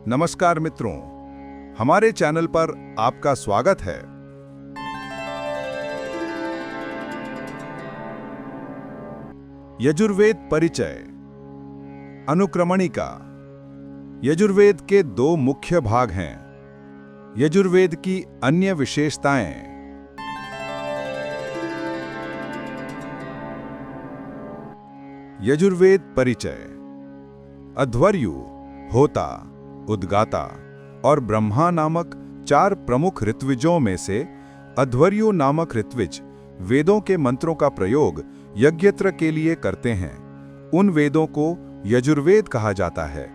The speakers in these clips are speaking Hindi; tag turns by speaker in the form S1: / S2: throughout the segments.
S1: नमस्कार मित्रों, हमारे चैनल पर आपका स्वागत है। यजुर्वेद परिचय। अनुक्रमणिका। यजुर्वेद के दो मुख्य भाग हैं। यजुर्वेद की अन्य विशेषताएं। यजुर्वेद परिचय। अध्वर्यु, होता, उद्गाता और ब्रह्मा नामक चार प्रमुख ऋत्विजों में से अध्वर्यु नामक ऋत्विज वेदों के मंत्रों का प्रयोग यज्ञत्र के लिए करते हैं। उन वेदों को यजुर्वेद कहा जाता है।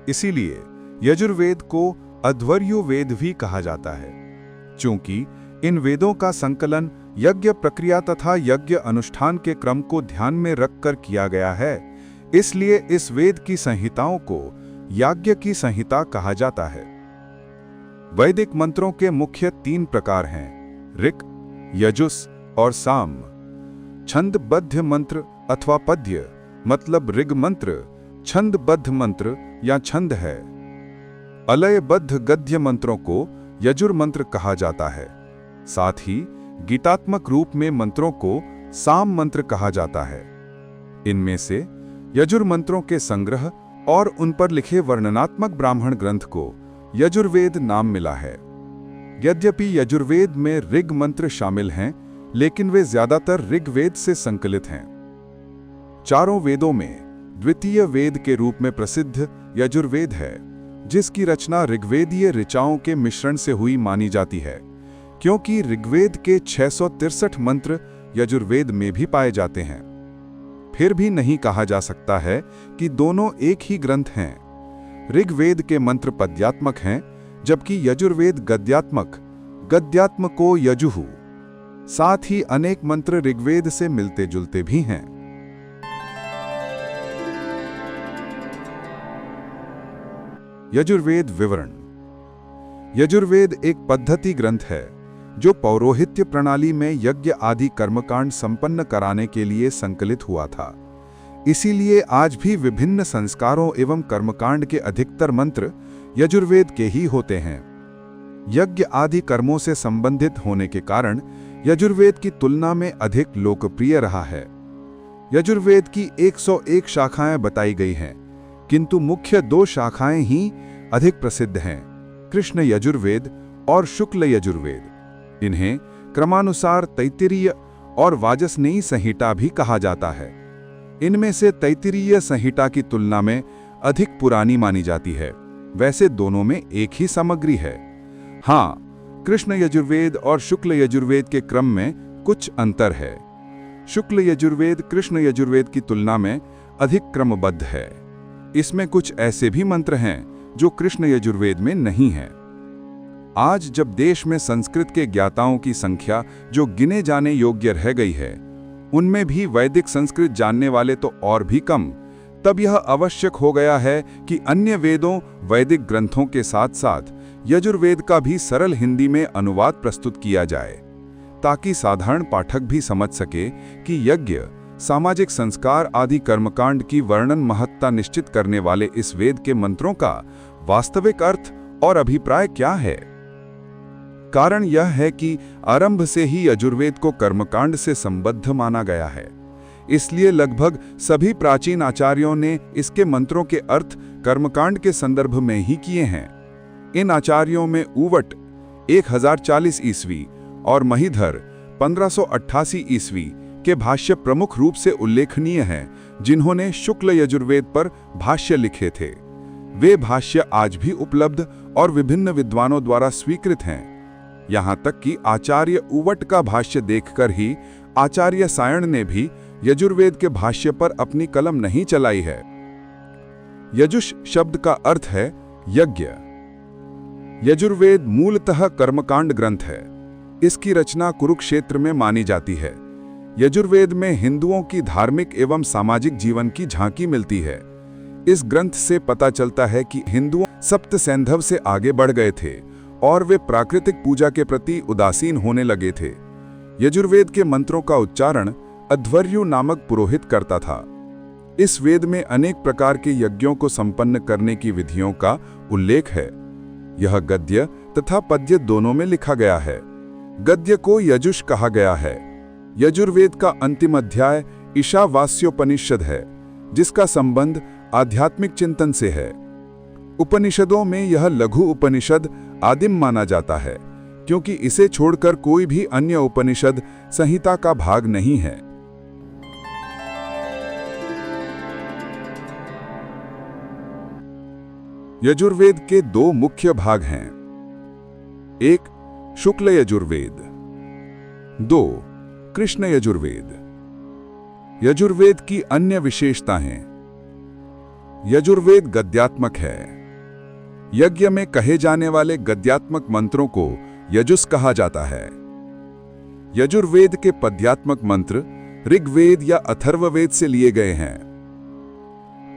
S1: इसीलिए यजुर्वेद को अध्वर्यु वेद भी कहा जाता है। चूंकि इन वेदों का संकलन यज्ञ प्रक्रिया तथा यज्ञ अनुष्ठान के क्रम को ध्यान में रखकर किया गया है, इसलिए इस वेद की संहिताओं को याज्ञ की संहिता कहा जाता है। वैदिक मंत्रों के मुख्य तीन प्रकार हैं: ऋक्, यजुस् और साम। छंदबद्ध मंत्र अथवा पद्य मतलब ऋग मंत्र छंदबद्ध मंत्र या छंद है। अलयबद्ध गद्य मंत्रों को यजुर मंत्र कहा जाता है। साथ ही गीतात्मक रूप में मंत्रों को साम मंत्र कहा जाता है। इनमें से यजुर मंत्रों के संग्रह और उन पर लिखे वर्णनात्मक ब्राह्मण ग्रंथ को यजुर्वेद नाम मिला है। यद्यपि यजुर्वेद में ऋग मंत्र शामिल हैं, लेकिन वे ज्यादातर ऋग्वेद से संकलित हैं। चारों वेदों में द्वितीय वेद के रूप में प्रसिद्ध यजुर्वेद है, जिसकी रचना ऋग्वेदीय ऋचाओं के मिश्रण से हुई मानी जाती है, क्योंकि ऋग्वेद के 663 मंत्र यजुर्वेद में भी पाए जाते हैं। फिर भी नहीं कहा जा सकता है कि दोनों एक ही ग्रंथ हैं। ऋग्वेद के मंत्र पद्यात्मक हैं, जबकि यजुर्वेद गद्यात्मक, गद्यात्म को यजुः। साथ ही अनेक मंत्र ऋग्वेद से मिलते जुलते भी हैं। यजुर्वेद विवरण। यजुर्वेद एक पद्धति ग्रंथ है जो पौरोहित्य प्रणाली में यज्ञ आदि कर्मकांड संपन्न कराने के लिए संकलित हुआ था। इसीलिए आज भी विभिन्न संस्कारों एवं कर्मकांड के अधिकतर मंत्र यजुर्वेद के ही होते हैं। यज्ञ आदि कर्मों से संबंधित होने के कारण यजुर्वेद की तुलना में अधिक लोकप्रिय रहा है। यजुर्वेद की 101 शाखाएं बताई गई हैं, किंतु मुख्य दो शाखाएं ही अधिक प्रसिद्ध हैं: कृष्ण यजुर्वेद और शुक्ल यजुर्वेद। इन्हें क्रमानुसार तैत्तिरीय और वाजसनेयी संहिता भी कहा जाता है। इनमें से तैत्तिरीय संहिता की तुलना में अधिक पुरानी मानी जाती है। वैसे दोनों में एक ही सामग्री है। हाँ, कृष्ण यजुर्वेद और शुक्ल यजुर्वेद के क्रम में कुछ अंतर है। शुक्ल यजुर्वेद कृष्ण यजुर्वेद की तुलना में अधिक क्रमबद्ध है। इसमें कुछ ऐसे भी मंत्र हैं जो कृष्ण यजुर्वेद में नहीं हैं। आज जब देश में संस्कृत के ज्ञाताओं की संख्या जो गिने जाने योग्य रह गई है, उनमें भी वैदिक संस्कृत जानने वाले तो और भी कम, तब यह आवश्यक हो गया है कि अन्य वेदों वैदिक ग्रंथों के साथ साथ यजुर्वेद का भी सरल हिंदी में अनुवाद प्रस्तुत किया जाए, ताकि साधारण पाठक भी समझ सके कि यज्ञ, सामाजिक संस्कार आदि कर्मकांड की वर्णन महत्ता निश्चित करने वाले इस वेद के मंत्रों का वास्तविक अर्थ और अभिप्राय क्या है। कारण यह है कि आरंभ से ही यजुर्वेद को कर्मकांड से संबद्ध माना गया है। इसलिए लगभग सभी प्राचीन आचार्यों ने इसके मंत्रों के अर्थ कर्मकांड के संदर्भ में ही किए हैं। इन आचार्यों में ऊवट 1040 ईस्वी और महीधर 1588 ईस्वी के भाष्य प्रमुख रूप से उल्लेखनीय हैं, जिन्होंने शुक्ल यजुर्वेद पर भाष्य लिखे थे। वे भाष्य आज भी उपलब्ध और विभिन्न विद्वानों द्वारा स्वीकृत हैं। यहाँ तक कि आचार्य ऊवट का भाष्य देखकर ही आचार्य सायण ने भी यजुर्वेद के भाष्य पर अपनी कलम नहीं चलाई है। यजुष शब्द का अर्थ है यज्ञ। यजुर्वेद मूलतः कर्मकांड ग्रंथ है। इसकी रचना कुरुक्षेत्र में मानी जाती है। यजुर्वेद में हिंदुओं की धार्मिक एवं सामाजिक जीवन की झांकी मिलती है। इस ग्रंथ से पता चलता है कि हिंदुओं सप्त सैंधव से आगे बढ़ गए थे और वे प्राकृतिक पूजा के प्रति उदासीन होने लगे थे। यजुर्वेद के मंत्रों का उच्चारण अध्वर्यु नामक पुरोहित करता था। इस वेद में अनेक प्रकार के यज्ञों को संपन्न करने की विधियों का उल्लेख है। यह गद्य तथा पद्य दोनों में लिखा गया है। गद्य को यजुष कहा गया है। यजुर्वेद का अंतिम अध्याय ईशावास्योपनिषद है, जिसका संबंध आध्यात्मिक चिंतन से है। उपनिषदों में यह लघु उपनिषद आदिम माना जाता है, क्योंकि इसे छोड़कर कोई भी अन्य उपनिषद संहिता का भाग नहीं है। यजुर्वेद के दो मुख्य भाग हैं। एक शुक्ल यजुर्वेद, दो कृष्ण यजुर्वेद। यजुर्वेद की अन्य विशेषताएं। यजुर्वेद गद्यात्मक है। यज्ञ में कहे जाने वाले गद्यात्मक मंत्रों को यजुस कहा जाता है। यजुर्वेद के पद्यात्मक मंत्र ऋग्वेद या अथर्ववेद से लिए गए हैं।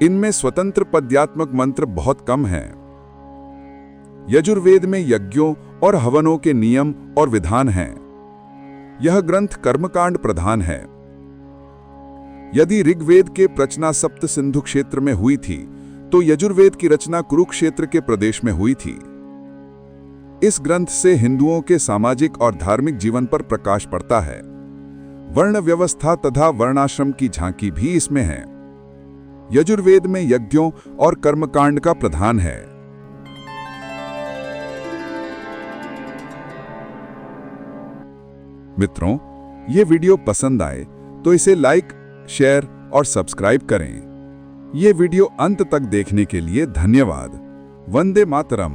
S1: इनमें स्वतंत्र पद्यात्मक मंत्र बहुत कम हैं। यजुर्वेद में यज्ञों और हवनों के नियम और विधान हैं। यह ग्रंथ कर्मकांड प्रधान है। यदि ऋग्वेद के प्रचना सप्त सिंधु क्षेत्र में हुई थी, तो यजुर्वेद की रचना कुरुक्षेत्र के प्रदेश में हुई थी। इस ग्रंथ से हिंदुओं के सामाजिक और धार्मिक जीवन पर प्रकाश पड़ता है। वर्ण व्यवस्था तथा वर्णाश्रम की झांकी भी इसमें है। यजुर्वेद में यज्ञों और कर्मकांड का प्रधान है। मित्रों, ये वीडियो पसंद आए तो इसे लाइक, शेयर और सब्सक्राइब करें। ये वीडियो अंत तक देखने के लिए धन्यवाद। वंदे मातरम।